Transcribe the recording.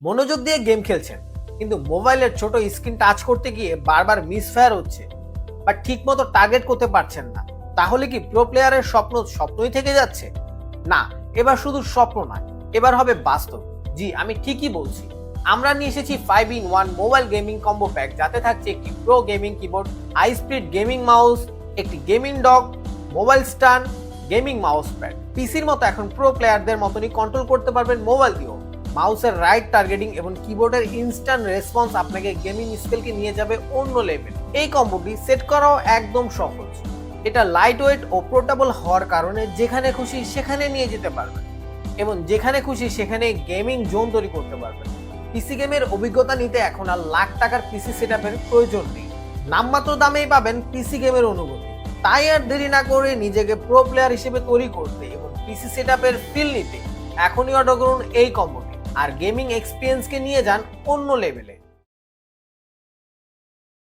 মনোযোগ দিয়ে গেম খেলছেন কিন্তু মোবাইলের ছোট স্ক্রিন টাচ করতে গিয়ে বারবার মিসফায়ার হচ্ছে বা ঠিক মতো টার্গেট করতে পারছেন না, তাহলে কি প্রো প্লেয়ারের স্বপ্ন স্বপ্নই থেকে যাচ্ছে? না, এবার শুধু স্বপ্ন নয়, এবার হবে বাস্তব। জি, আমি ঠিকই বলছি। আমরা নিয়ে এসেছি 5-in-1 mobile gaming combo pack, যাতে থাকছে একটি pro gaming keyboard, high speed gaming mouse, একটি gaming dock, mobile stand, gaming mouse pad. পিসির মতো এখন প্রো প্লেয়ারদের মতনই কন্ট্রোল করতে পারবেন মোবাইল দিয়েও। মাউসের রাইট টার্গেটিং এবং কিবোর্ডের ইনস্ট্যান্ট রেসপন্স আপনাকে গেমিং স্কিলকে নিয়ে যাবে অন্য লেভেল। এই কম্বোটি সেট করাও একদম সহজ। এটা লাইট ওয়েট ও পোর্টেবল হওয়ার কারণে যেখানে খুশি সেখানে নিয়ে যেতে পারবেন এবং যেখানে খুশি সেখানে গেমিং জোন তৈরি করতে পারবেন। পিসি গেমের অভিজ্ঞতা নিতে এখন আর লাখ টাকার পিসি সেটআপের প্রয়োজন নেই। নামমাত্র দামেই পাবেন পিসি গেমের অনুভূতি। তাই আর দেরি না করে নিজেকে প্রো প্লেয়ার হিসেবে তৈরি করতে এবং পিসি সেটআপের ফিল নিতে এখনই অর্ডার করুন এই কম্বোটি আর গেমিং এক্সপিরিয়েন্সকে নিয়ে যান অন্য লেভেলে।